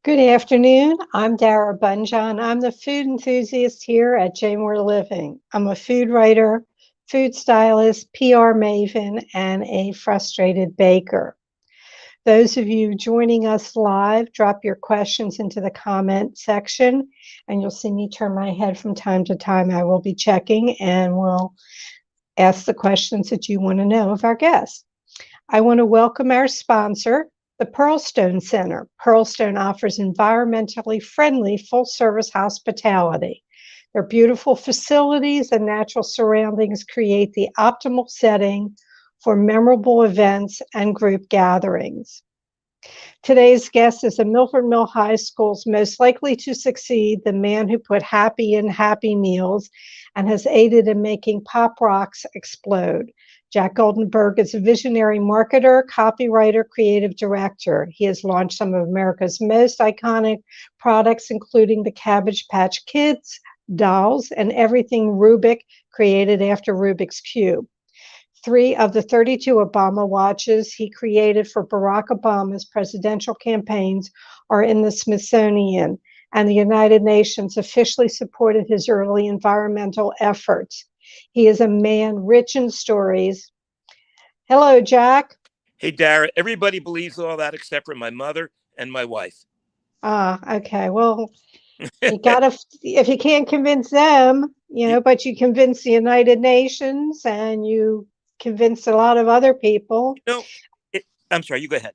Good afternoon. I'm Dara Bunjon. I'm the food enthusiast here at J More Living. I'm a food writer, food stylist, PR maven, and a frustrated baker. Those of you joining us live, drop your questions into the comment section, and you'll see me turn my head from time to time. I will be checking and will ask the questions that you want to know of our guests. I want to welcome our sponsor, the Pearlstone Center. Pearlstone offers environmentally friendly full-service hospitality. Their beautiful facilities and natural surroundings create the optimal setting for memorable events and group gatherings. Today's guest is a Milford Mill High School's most likely to succeed, the man who put happy in Happy Meals and has aided in making pop rocks explode. Jack Goldenberg is a visionary marketer, copywriter, creative director. He has launched some of America's most iconic products, including the Cabbage Patch Kids, dolls, and everything Rubik, created after Rubik's Cube. 3 of the 32 Obama watches he created for Barack Obama's presidential campaigns are in the Smithsonian, and the United Nations officially supported his early environmental efforts. He is a man rich in stories. Hello, Jack. Hey, Dara, everybody believes all that except for my mother and my wife. Okay. Well, you gotta, if you can't convince them, but you convince the United Nations and you convinced a lot of other people. I'm sorry, you go ahead.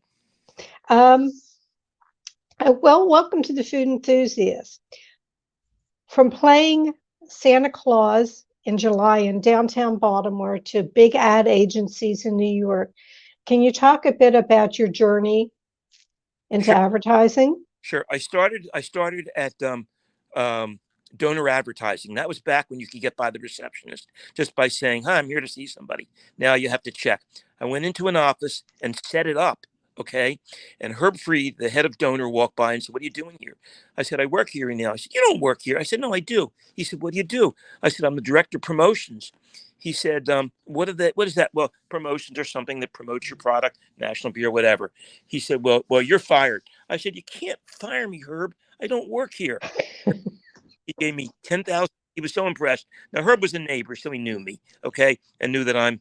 Well, welcome to the Food Enthusiast. From playing Santa Claus in July in downtown Baltimore to big ad agencies in New York, can you talk a bit about your journey into advertising? Sure. I started at donor advertising. That was back when you could get by the receptionist just by saying, "Hi, I'm here to see somebody." Now you have to check. I went into an office and set it up. Okay. And Herb Freed, the head of donor, walked by and said, "What are you doing here?" I said, "I work here now." He said, "You don't work here." I said, "No, I do." He said, "What do you do?" I said, "I'm the director of promotions." He said, what is that? Well, promotions are something that promotes your product, national beer, whatever. He said, well, you're fired. I said, "You can't fire me, Herb. I don't work here." He gave me 10,000. He was so impressed. Now, Herb was a neighbor, so he knew me, okay, and knew that I'm,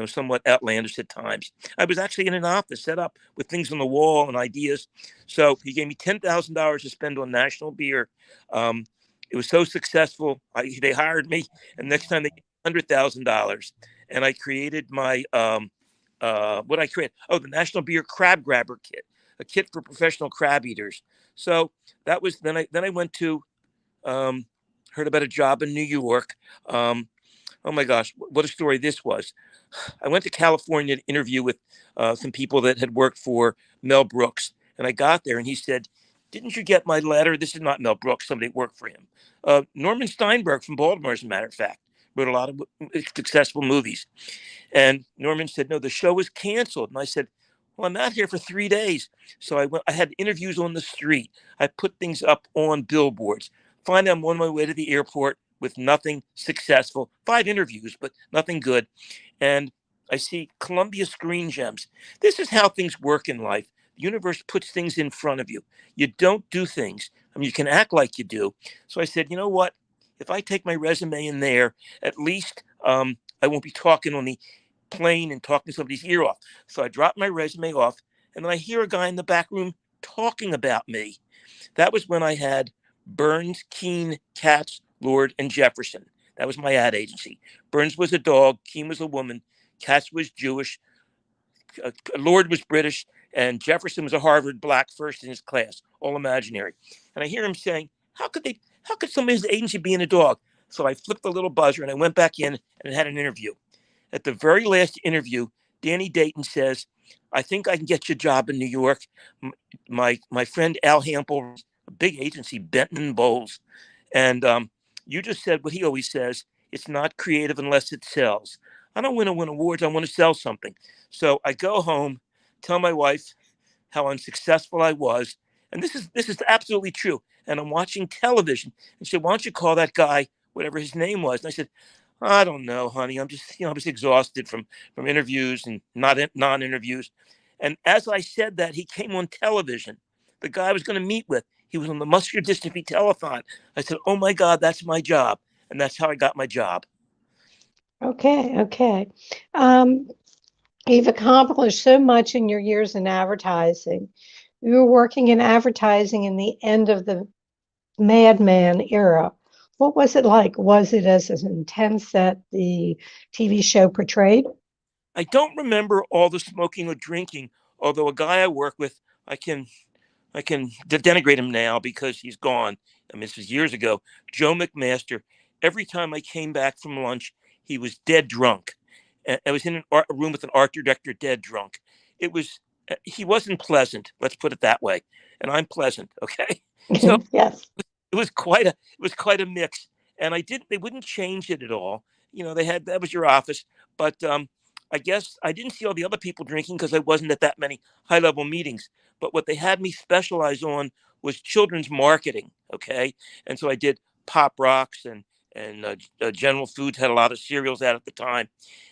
somewhat outlandish at times. I was actually in an office set up with things on the wall and ideas. So he gave me $10,000 to spend on national beer. It was so successful. They hired me, and next time they gave me $100,000. And I created my, what I created? Oh, the National Beer Crab Grabber Kit, a kit for professional crab eaters. So that was, then I went to, heard about a job in New York. Oh my gosh, what a story this was. I went to California to interview with some people that had worked for Mel Brooks. And I got there and he said, "Didn't you get my letter?" This is not Mel Brooks, somebody worked for him. Norman Steinberg from Baltimore, as a matter of fact, wrote a lot of successful movies. And Norman said, "No, the show was canceled." And I said, "Well, I'm out here for 3 days." So I had interviews on the street. I put things up on billboards. Finally, I'm on my way to the airport with nothing successful. 5 interviews, but nothing good. And I see Columbia Screen Gems. This is how things work in life. The universe puts things in front of you. You don't do things. I mean, you can act like you do. So I said, you know what? If I take my resume in there, at least I won't be talking on the plane and talking somebody's ear off. So I dropped my resume off, and then I hear a guy in the back room talking about me. That was when I had Burns, Keene, Katz, Lord, and Jefferson. That was my ad agency. Burns was a dog, Keene was a woman, Katz was Jewish, Lord was British, and Jefferson was a Harvard black first in his class, all imaginary. And I hear him saying, how could somebody's agency be in a dog? So I flipped the little buzzer and I went back in and had an interview. At the very last interview, Danny Dayton says, "I think I can get you a job in New York." My friend Al Hampel, a big agency, Benton and Bowles. And you just said what he always says: it's not creative unless it sells. I don't want to win awards. I want to sell something. So I go home, tell my wife how unsuccessful I was. And this is absolutely true. And I'm watching television. And she said, "Why don't you call that guy, whatever his name was?" And I said, "I don't know, honey. I'm just, I was exhausted from interviews and not non-interviews." And as I said that, he came on television. the guy I was going to meet with. He was on the muscular dystrophy telethon. I said, "Oh my God, that's my job," and that's how I got my job. Okay, okay. Um, you've accomplished so much in your years in advertising. You were working in advertising in the end of the Madman era. What was it like? Was it as intense that the TV show portrayed? I don't remember all the smoking or drinking, although a guy I work with, I can I can denigrate him now because he's gone. I mean, this was years ago. Joe McMaster. Every time I came back from lunch, he was dead drunk. I was in a room with an art director, dead drunk. It was he wasn't pleasant. Let's put it that way. And I'm pleasant. Okay, so Yes. it was quite a mix. And I didn't. They wouldn't change it at all. They had that was your office, but I guess I didn't see all the other people drinking because I wasn't at that many high level meetings. But what they had me specialize on was children's marketing. Okay, and so I did Pop Rocks and General Foods had a lot of cereals out at the time,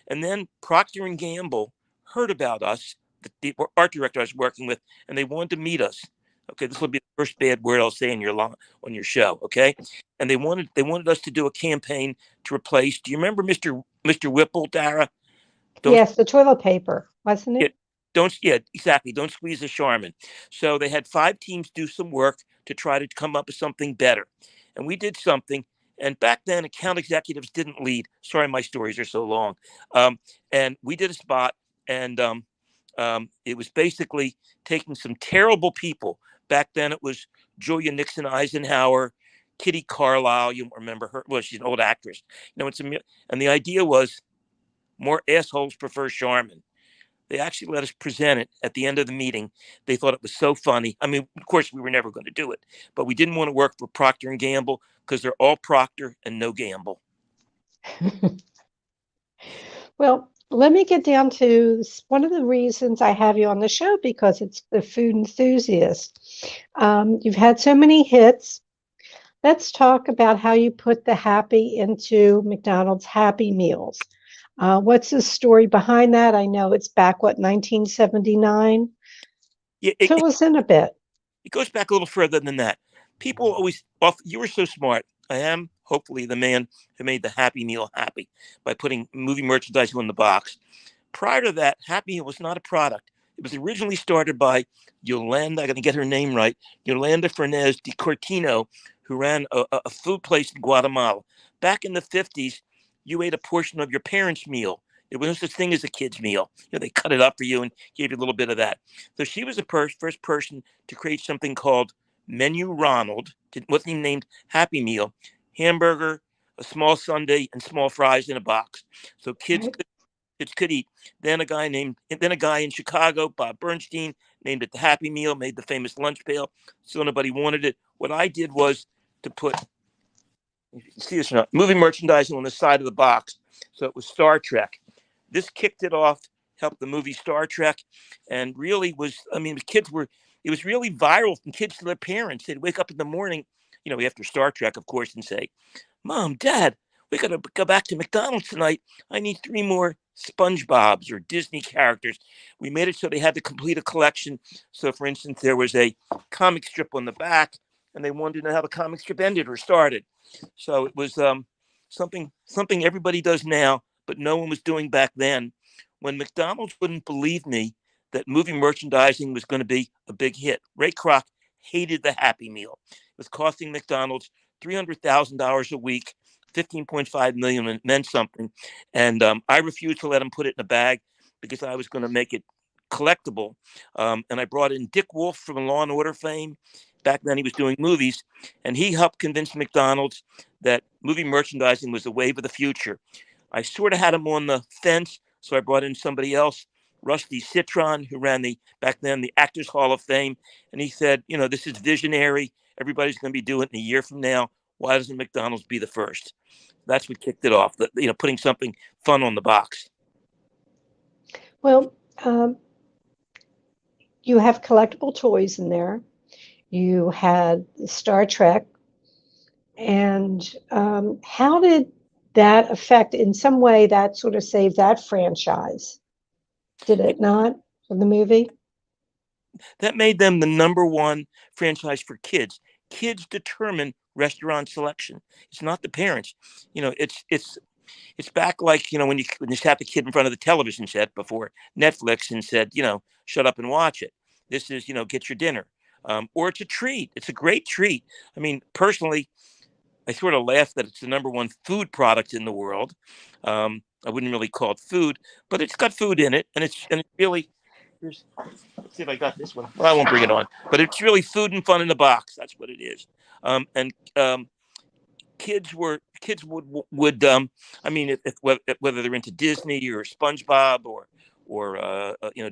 and then Procter and Gamble heard about us, the art director I was working with, and they wanted to meet us. Okay, this will be the first bad word I'll say on your show. Okay, and they wanted us to do a campaign to replace. Do you remember Mr. Whipple, Dara? Don't Yes, the toilet paper, wasn't yeah, it? yeah, exactly. Don't squeeze the Charmin. So they had 5 teams do some work to try to come up with something better. And we did something. And back then, account executives didn't lead. Sorry, my stories are so long. And we did a spot, and it was basically taking some terrible people. Back then, it was Julia Nixon Eisenhower, Kitty Carlisle. You remember her? Well, she's an old actress. And the idea was more assholes prefer Charmin. They actually let us present it at the end of the meeting. They thought it was so funny. I mean, of course, we were never going to do it, but we didn't want to work for Procter and Gamble because they're all Procter and no Gamble. Well, let me get down to one of the reasons I have you on the show because it's the food enthusiast. You've had so many hits. Let's talk about how you put the happy into McDonald's Happy Meals. What's the story behind that? I know it's back, 1979? Yeah, Fill us in a bit. it goes back a little further than that. People always, you were so smart. I am hopefully the man who made the Happy Meal happy by putting movie merchandising on the box. Prior to that, Happy Meal was not a product. It was originally started by Yolanda, I got to get her name right, Yolanda Fernandez de Cortino, who ran a food place in Guatemala. Back in the 50s, you ate a portion of your parents' meal. There was no such thing as a kid's meal. They cut it up for you and gave you a little bit of that. So she was the first person to create something called Menu Ronald. It wasn't even named Happy Meal. Hamburger, a small sundae, and small fries in a box. So Right. kids could eat. Then a guy in Chicago, Bob Bernstein, named it the Happy Meal, made the famous lunch pail. So nobody wanted it. What I did was to put, see this or not, movie merchandising on the side of the box. So it was Star Trek. This kicked it off, helped the movie Star Trek, and really was, I mean, it was really viral from kids to their parents. They'd wake up in the morning, after Star Trek, of course, and say, "Mom, Dad, we got to go back to McDonald's tonight. I need 3 more SpongeBob's or Disney characters." We made it so they had to complete a collection. So, for instance, there was a comic strip on the back, and they wanted to know how the comic strip ended or started. So it was something everybody does now, but no one was doing back then. When McDonald's wouldn't believe me that movie merchandising was going to be a big hit, Ray Kroc hated the Happy Meal. It was costing McDonald's $300,000 a week. 15.5 million meant something, and I refused to let him put it in a bag because I was going to make it collectible. And I brought in Dick Wolf from Law and Order fame. Back then, he was doing movies, and he helped convince McDonald's that movie merchandising was the wave of the future. I sort of had him on the fence, so I brought in somebody else, Rusty Citron, who ran back then the Actors Hall of Fame, and he said, this is visionary. Everybody's going to be doing it in a year from now. Why doesn't McDonald's be the first? That's what kicked it off. Putting something fun on the box. Well, you have collectible toys in there. You had Star Trek. And how did that affect, in some way, that sort of saved that franchise? Did it not, for the movie? that made them the number one franchise for kids. Kids determine restaurant selection. It's not the parents. It's back like, when you sat the kid in front of the television set before Netflix and said, shut up and watch it. This is, get your dinner. Or it's a treat. It's a great treat. I mean, personally, I sort of laugh that it's the number one food product in the world. I wouldn't really call it food, but it's got food in it, and it's really. Let's see if I got this one. Well, I won't bring it on, but it's really food and fun in the box. That's what it is. And kids would I mean, if whether they're into Disney or SpongeBob or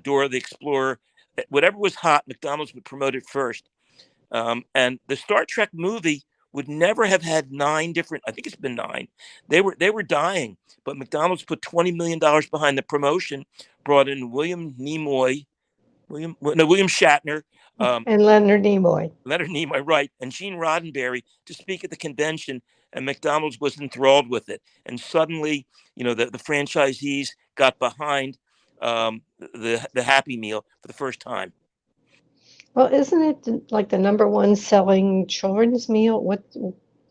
Dora the Explorer, whatever was hot, McDonald's would promote it first. And the Star Trek movie would never have had 9 different. I think it's been 9. They were dying, but McDonald's put $20 million behind the promotion, brought in William Shatner, and Leonard Nimoy. Leonard Nimoy, right, and Gene Roddenberry to speak at the convention, and McDonald's was enthralled with it. And suddenly, the franchisees got behind the Happy Meal for the first time. Well, isn't it like the number one selling children's meal? What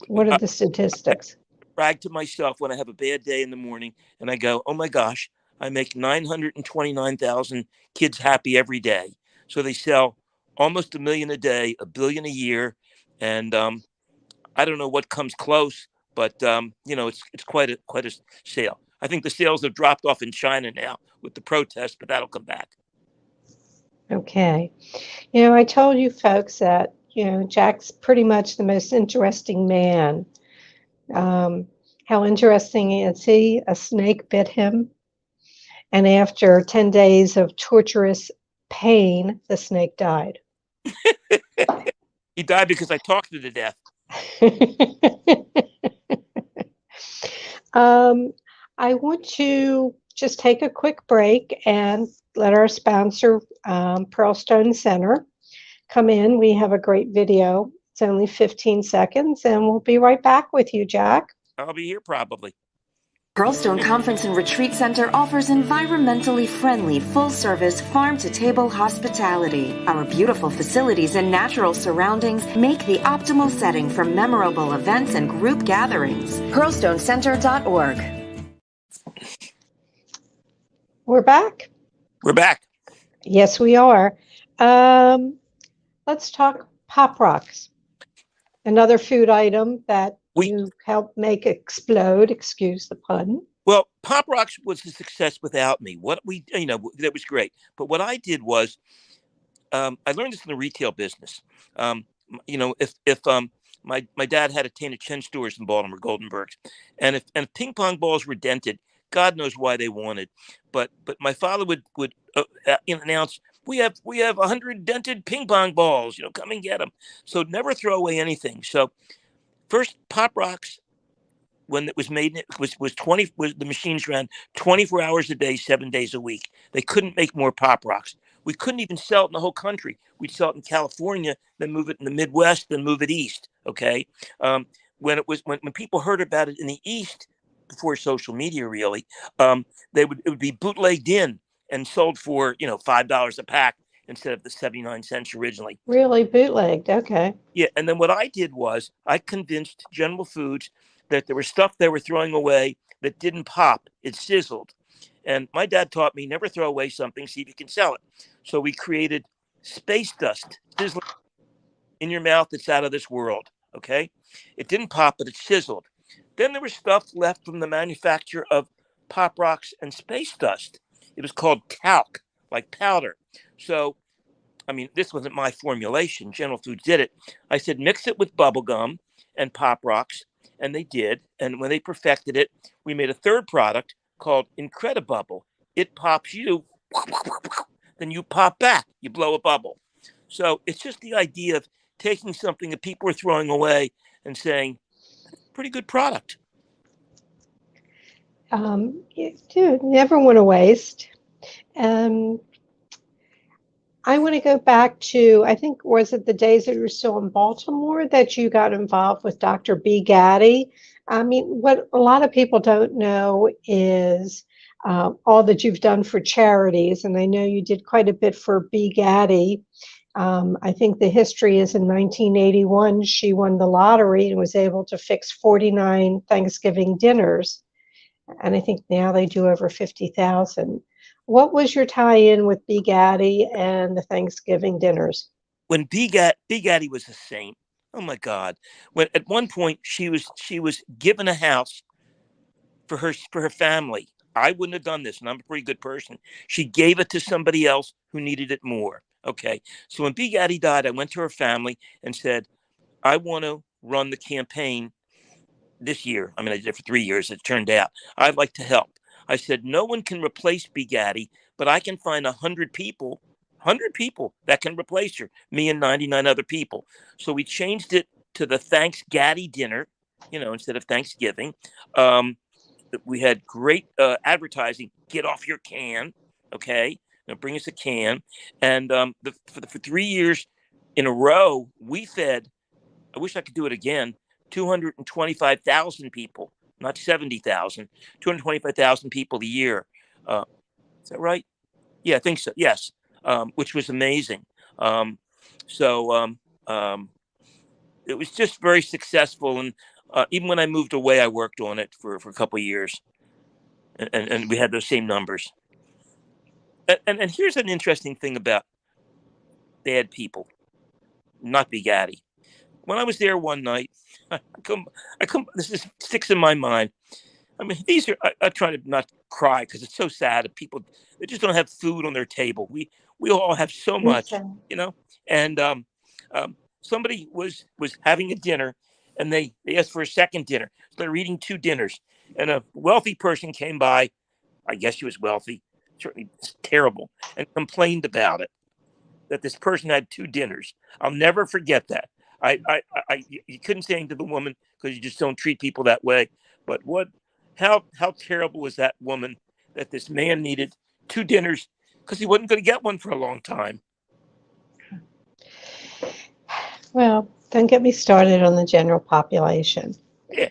are the statistics? I brag to myself when I have a bad day in the morning and I go, oh my gosh, I make 929,000 kids happy every day. So they sell almost 1 million a day, 1 billion a year. And I don't know what comes close, but it's quite a sale. I think the sales have dropped off in China now with the protests, but that'll come back. Okay. I told you folks that, Jack's pretty much the most interesting man. How interesting is he? A snake bit him. And after 10 days of torturous pain, the snake died. He died because I talked him to death. I want to just take a quick break and let our sponsor, Pearlstone Center, come in. We have a great video. It's only 15 seconds, and we'll be right back with you, Jack. I'll be here probably. Pearlstone Conference and Retreat Center offers environmentally friendly, full-service, farm-to-table hospitality. Our beautiful facilities and natural surroundings make the optimal setting for memorable events and group gatherings. PearlstoneCenter.org. We're back. We're back. Yes, we are. Let's talk Pop Rocks, another food item that you helped make explode. Excuse the pun. Well, Pop Rocks was a success without me. That was great. But what I did was, I learned this in the retail business. If my dad had a chain of 10 stores in Baltimore, Goldenberg's, and if ping pong balls were dented, God knows why they wanted, but my father would announce, we have 100 dented ping pong balls, come and get them. So never throw away anything. So first Pop Rocks, when it was made, was the machines ran 24 hours a day, 7 days a week. They couldn't make more Pop Rocks. We couldn't even sell it in the whole country. We'd sell it in California, then move it in the Midwest, then move it east. Okay, when people heard about it in the East, before social media, really, it would be bootlegged in and sold for $5 a pack instead of the 79 cents originally. Really bootlegged, okay. Yeah, and then what I did was I convinced General Foods that there was stuff they were throwing away that didn't pop; it sizzled. And my dad taught me never throw away something, see if you can sell it. So we created Space Dust, sizzling in your mouth. It's out of this world. Okay, it didn't pop, but it sizzled. Then there was stuff left from the manufacture of Pop Rocks and Space Dust. It was called talc, like powder. So, I mean, this wasn't my formulation. General Foods did it. I said, mix it with bubble gum and Pop Rocks, and they did. And when they perfected it, we made a third product called Incredibubble. It pops you, then you pop back. You blow a bubble. So it's just the idea of taking something that people are throwing away and saying, pretty good product. Dude, never want to waste. I want to go back to, I think, was it the days that you were still in Baltimore that you got involved with Dr. B. Gaddy? I mean, what a lot of people don't know is all that you've done for charities. And I know you did quite a bit for Bee Gaddy. I think the history is in 1981, she won the lottery and was able to fix 49 Thanksgiving dinners. And I think now they do over 50,000. What was your tie-in with Bee Gaddy and the Thanksgiving dinners? When Bee Gaddy was a saint. Oh my God! When at one point she was given a house for her family. I wouldn't have done this, and I'm a pretty good person. She gave it to somebody else who needed it more. Okay, so when Bee Gaddy died, I went to her family and said, "I want to run the campaign this year." I mean, I did it for 3 years. It turned out I'd like to help. I said, "No one can replace Bee Gaddy, but I can find 100 people that can replace her, me and 99 other people." So we changed it to the Thanks Gaddy dinner, instead of Thanksgiving. We had great advertising. Get off your can, okay? Now bring us a can. And for 3 years in a row, we fed, I wish I could do it again, 225,000 people, not 70,000, 225,000 people a year. Is that right? Yeah, I think so. Yes. Which was amazing. So it was just very successful. And even when I moved away, I worked on it for a couple of years. And we had those same numbers. And here's an interesting thing about bad people, not Bee Gaddy. When I was there one night, this sticks in my mind. I mean, I try to not cry because it's so sad that people, they just don't have food on their table. We all have so much, and somebody was having a dinner and they asked for a second dinner. So they're eating two dinners, and a wealthy person came by. I guess she was wealthy, certainly terrible, and complained about it, that this person had two dinners. I'll never forget that. You couldn't say anything to the woman because you just don't treat people that way. But how terrible was that woman that this man needed two dinners because he wasn't going to get one for a long time. Well, don't get me started on the general population. Yeah.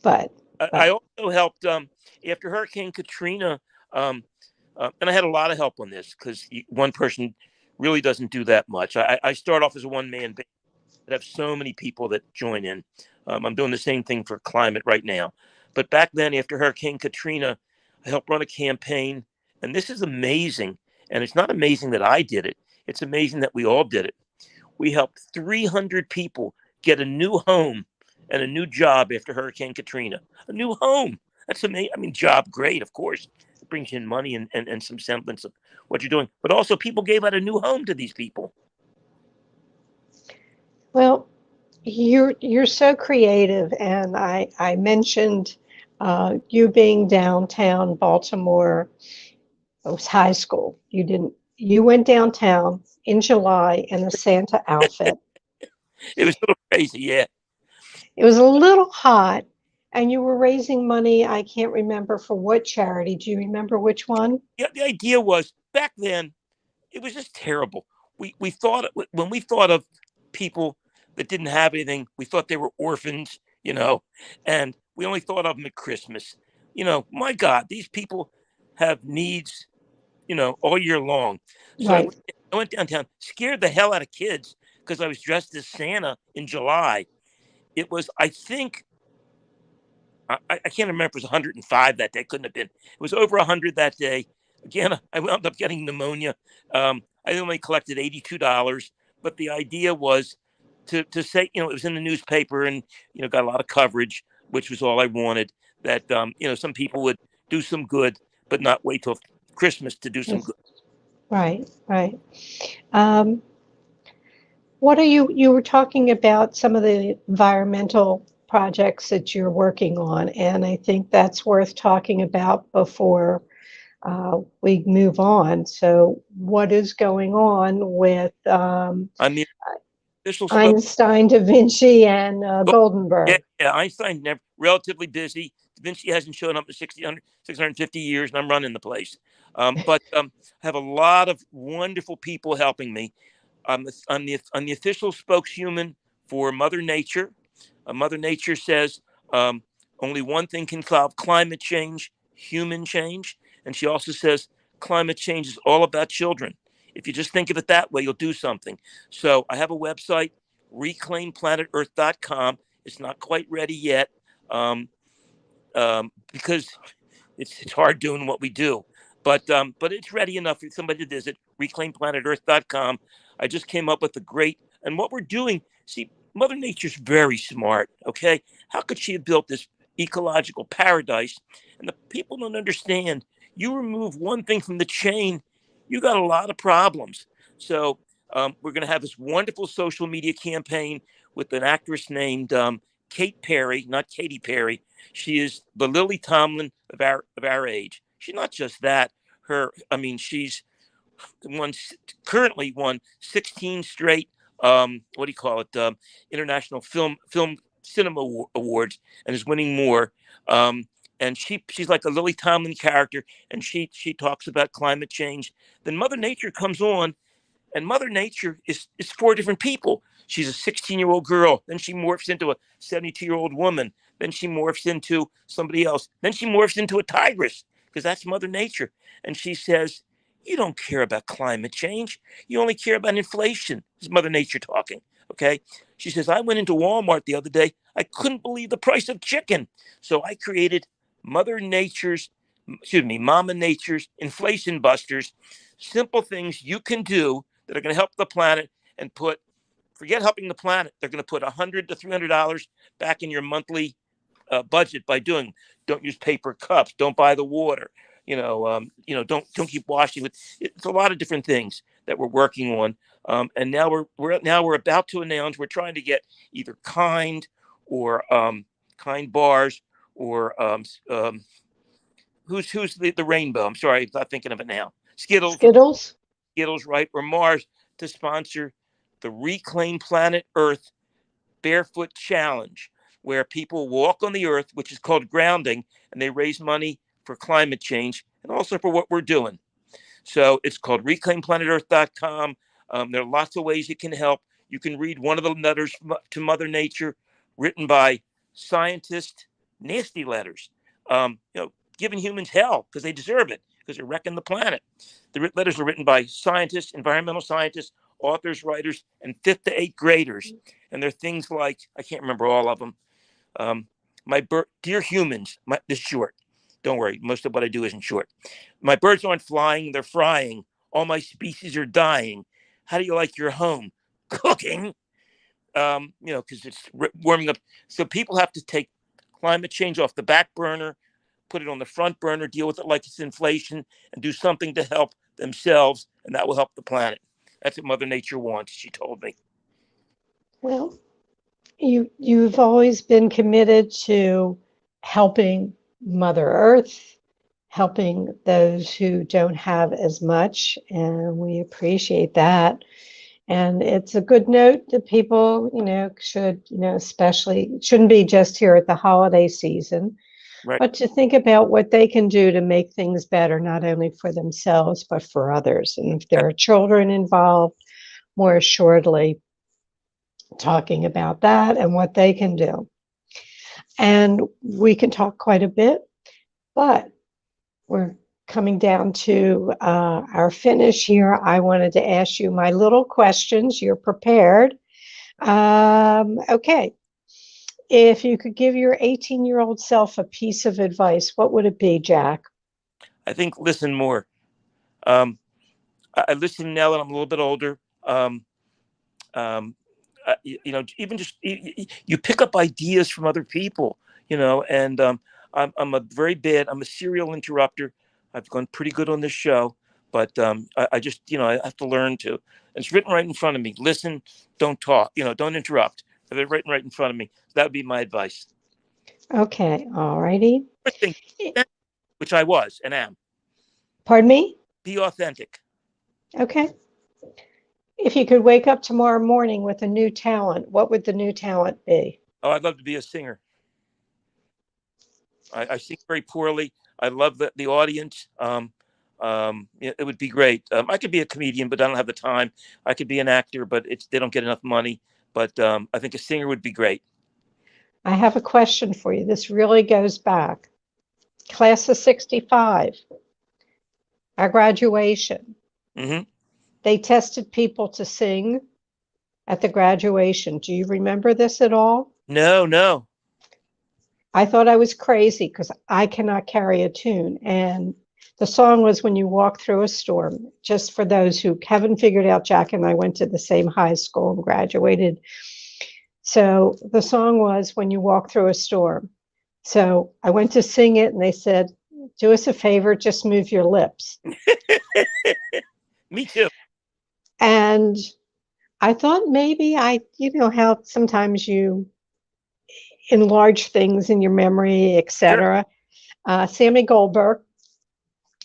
But I also helped after Hurricane Katrina, and I had a lot of help on this because one person really doesn't do that much. I start off as a one-man band that have so many people that join in. I'm doing the same thing for climate right now. But back then, after Hurricane Katrina, I helped run a campaign. And this is amazing. And it's not amazing that I did it. It's amazing that we all did it. We helped 300 people get a new home and a new job after Hurricane Katrina. A new home. That's amazing. I mean, job, great, of course. It brings in money and some semblance of what you're doing. But also people gave out a new home to these people. Well, you're so creative, and I mentioned you being downtown Baltimore. It was high school. You went downtown in July in a Santa outfit. It was a little crazy, yeah. It was a little hot, and you were raising money. I can't remember for what charity. Do you remember which one? Yeah, the idea was back then, it was just terrible. We thought, when we thought of people that didn't have anything, we thought they were orphans, and we only thought of them at Christmas. My God, these people have needs, all year long. So Right. I went downtown, scared the hell out of kids because I was dressed as Santa in July. It was, I think, I can't remember if it was 105 that day. Couldn't have been. It was over 100 that day. Again, I wound up getting pneumonia. I only collected $82, but the idea was to say, it was in the newspaper and, got a lot of coverage, which was all I wanted, that, some people would do some good, but not wait till Christmas to do some good. Right. What are you were talking about some of the environmental projects that you're working on, and I think that's worth talking about before we move on. So what is going on with Einstein, Da Vinci, and Goldenberg? Yeah, Einstein never, relatively busy. Da Vinci hasn't shown up in 650 years, and I'm running the place. But I have a lot of wonderful people helping me. I'm the official spokeshuman for Mother Nature. Mother Nature says only one thing can solve climate change, human change. And she also says climate change is all about children. If you just think of it that way, you'll do something. So I have a website, reclaimplanetEarth.com. It's not quite ready yet because it's hard doing what we do. But it's ready enough for somebody to visit, reclaimplanetEarth.com. I just came up with a great, and what we're doing, see, Mother Nature's very smart, okay? How could she have built this ecological paradise? And the people don't understand. You remove one thing from the chain, you got a lot of problems. So we're going to have this wonderful social media campaign with an actress named Kate Perry, not Katy Perry. She is the Lily Tomlin of our age. She's not just that. She's currently won 16 straight international film cinema awards, and is winning more. And she's like a Lily Tomlin character, and she talks about climate change. Then Mother Nature comes on, and Mother Nature is four different people. She's a 16-year-old girl. Then she morphs into a 72-year-old woman. Then she morphs into somebody else. Then she morphs into a tigress, because that's Mother Nature. And she says, you don't care about climate change. You only care about inflation. This is Mother Nature talking, okay? She says, I went into Walmart the other day. I couldn't believe the price of chicken. So I created Mama Nature's Inflation Busters, simple things you can do that are going to help the planet and forget helping the planet. They're going to put $100 to $300 back in your monthly budget by don't use paper cups, don't buy the water, don't keep washing. It's a lot of different things that we're working on. And now we're about to announce we're trying to get either Kind or Kind bars or who's the rainbow? I'm sorry, I'm not thinking of it now. Skittles, right? Or Mars to sponsor the Reclaim Planet Earth Barefoot Challenge, where people walk on the earth, which is called grounding, and they raise money for climate change and also for what we're doing. So it's called reclaimplanetEarth.com. There are lots of ways you can help. You can read one of the letters to Mother Nature written by scientists, nasty letters, giving humans hell because they deserve it, because they're wrecking the planet. The letters are written by scientists, environmental scientists, authors, writers, and 5th to 8th graders. And they're things like, I can't remember all of them. Dear humans, this is short. Don't worry, most of what I do isn't short. My birds aren't flying, they're frying. All my species are dying. How do you like your home? Cooking. Because it's warming up. So people have to take climate change off the back burner, put it on the front burner, deal with it like it's inflation, and do something to help themselves, and that will help the planet. That's what Mother Nature wants, she told me. Well, you've always been committed to helping Mother Earth, helping those who don't have as much, and we appreciate that. And it's a good note that people, should, especially shouldn't be just here at the holiday season, right, but to think about what they can do to make things better, not only for themselves, but for others. And if there are children involved, more assuredly, talking about that and what they can do. And we can talk quite a bit, but we're coming down to our finish here. I wanted to ask you my little questions. You're prepared. Okay. If you could give your 18-year-old self a piece of advice, what would it be, Jack? I think listen more. I listen now that I'm a little bit older. Even just you pick up ideas from other people, and I'm a serial interrupter. I've gone pretty good on this show, but I just, I have to learn to. It's written right in front of me. Listen, don't talk, don't interrupt. They're written right in front of me. That would be my advice. Okay. All righty. Which I was and am. Pardon me? Be authentic. Okay. If you could wake up tomorrow morning with a new talent, what would the new talent be? Oh, I'd love to be a singer. I sing very poorly. I love the audience. It would be great. I could be a comedian, but I don't have the time. I could be an actor, but they don't get enough money. But I think a singer would be great. I have a question for you. This really goes back. class of 65, our graduation. Mm-hmm. They tested people to sing at the graduation. Do you remember this at all? No. I thought I was crazy because I cannot carry a tune. And the song was When You Walk Through a Storm. Just for those who haven't figured out, Jack and I went to the same high school and graduated. So the song was When You Walk Through a Storm. So I went to sing it and they said, do us a favor, just move your lips. Me too. And I thought maybe how sometimes you enlarge things in your memory, etc. Sure. Sammy Goldberg,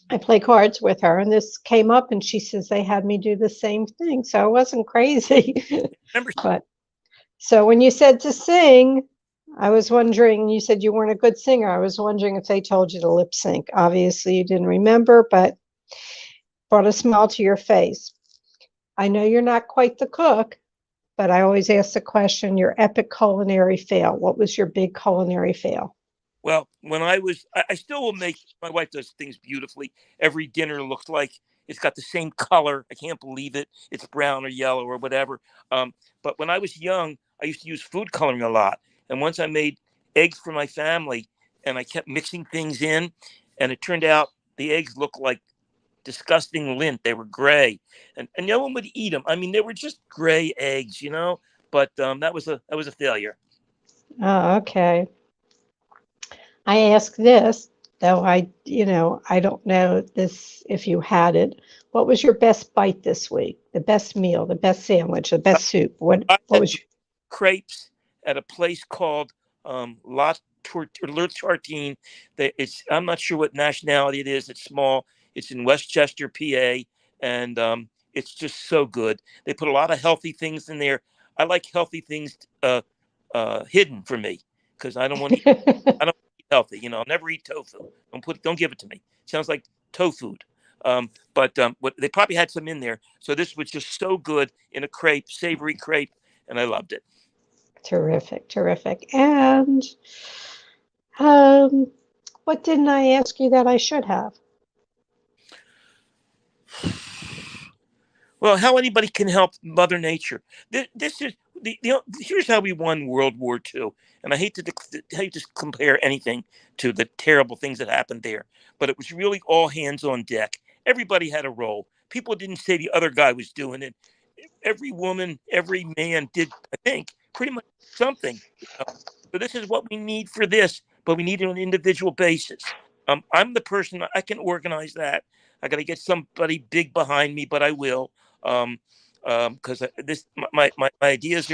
I play cards with her, and this came up, and she says they had me do the same thing. So I wasn't crazy. But so when you said to sing, I was wondering, you said you weren't a good singer. I was wondering if they told you to lip sync. Obviously, you didn't remember, but brought a smile to your face. I know you're not quite the cook, but I always ask the question, your epic culinary fail. What was your big culinary fail? Well, when I still will make, my wife does things beautifully. Every dinner looks like it's got the same color. I can't believe it. It's brown or yellow or whatever. But when I was young, I used to use food coloring a lot. And once I made eggs for my family and I kept mixing things in, and it turned out the eggs looked like disgusting lint. They were gray, and no one would eat them. I mean, they were just gray eggs, But that was a failure. Oh, okay. I ask this, though I don't know this if you had it. What was your best bite this week? The best meal, the best sandwich, the best soup? What was your crepes at a place called La Tartine? I'm not sure what nationality it is. It's small. It's in Westchester, PA, and it's just so good. They put a lot of healthy things in there. I like healthy things hidden for me because I don't want to eat healthy. I'll never eat tofu. Don't give it to me. It sounds like tofu. But they probably had some in there. So this was just so good in a crepe, savory crepe, and I loved it. Terrific. And what didn't I ask you that I should have? Well, how anybody can help Mother Nature. This is here's how we won World War II. And I hate to compare anything to the terrible things that happened there, but it was really all hands on deck. Everybody had a role. People didn't say the other guy was doing it. Every woman, every man did, I think, pretty much something. So this is what we need for this, but we need it on an individual basis. I'm the person, I can organize that. I got to get somebody big behind me, but I will. Because my ideas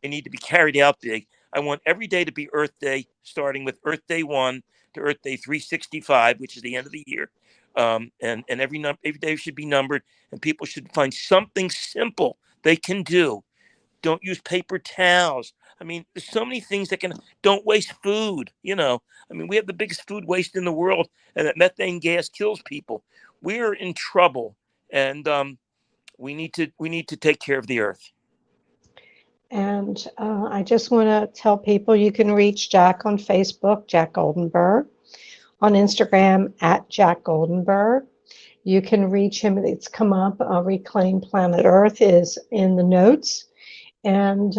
they need to be carried out big. I want every day to be Earth Day, starting with Earth Day 1 to Earth Day 365, which is the end of the year. And every day should be numbered, and people should find something simple they can do. Don't use paper towels. I mean, there's so many things don't waste food. I mean, we have the biggest food waste in the world, and that methane gas kills people. We're in trouble, and we need to take care of the earth. And I just want to tell people you can reach Jack on Facebook, Jack Goldenberg, on Instagram at Jack Goldenberg. You can reach him. It's come up. Reclaim Planet Earth is in the notes. And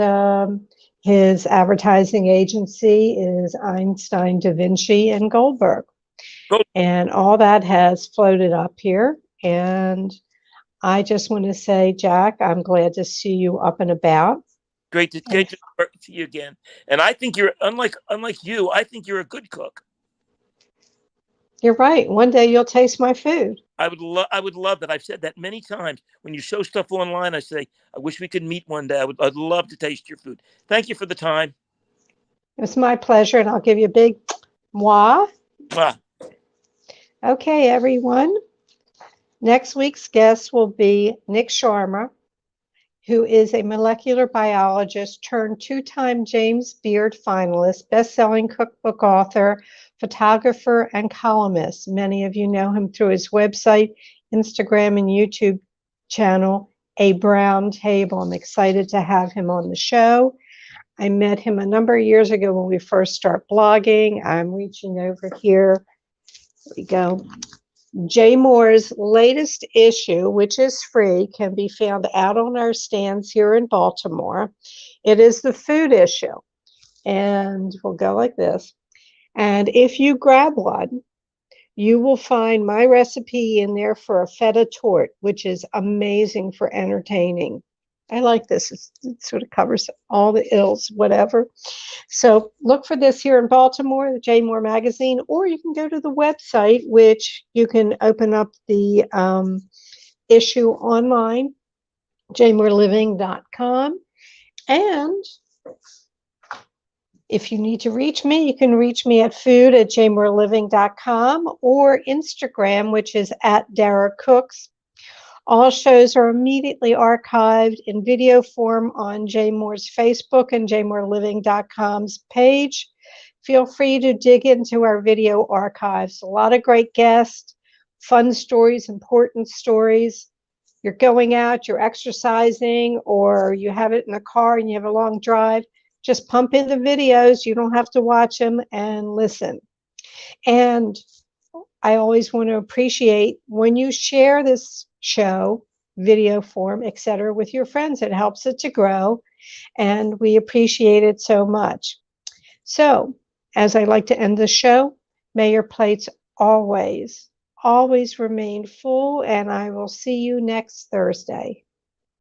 his advertising agency is Einstein, Da Vinci, and Goldberg. And all that has floated up here. And I just want to say, Jack, I'm glad to see you up and about. Great to see you again. And I think you're unlike you. I think you're a good cook. You're right. One day you'll taste my food. I would love that. I've said that many times. When you show stuff online, I say, I wish we could meet one day. I'd love to taste your food. Thank you for the time. It was my pleasure, and I'll give you a big mwah. Mwah. Okay, everyone. Next week's guest will be Nick Sharma, who is a molecular biologist turned two-time James Beard finalist, best-selling cookbook author, photographer, and columnist. Many of you know him through his website, Instagram, and YouTube channel, A Brown Table. I'm excited to have him on the show. I met him a number of years ago when we first started blogging. I'm reaching over here There we go. J. Moore's latest issue, which is free, can be found out on our stands here in Baltimore. It is the food issue, and we'll go like this. And if you grab one, you will find my recipe in there for a feta tort, which is amazing for entertaining. I like this. It sort of covers all the ills, whatever. So look for this here in Baltimore, the J. Moore Magazine, or you can go to the website, which you can open up the issue online, jmoreliving.com. And if you need to reach me, you can reach me at food@jmoreliving.com or Instagram, which is @DaraCooks. All shows are immediately archived in video form on J. Moore's Facebook and jmoreliving.com's page. Feel free to dig into our video archives. A lot of great guests, fun stories, important stories. You're going out, you're exercising, or you have it in a car and you have a long drive. Just pump in the videos. You don't have to watch them, and listen. And I always want to appreciate when you share this show, video form, etc., with your friends. It helps it to grow, and we appreciate it so much. So, as I like to end the show, may your plates always remain full, and I will see you next Thursday.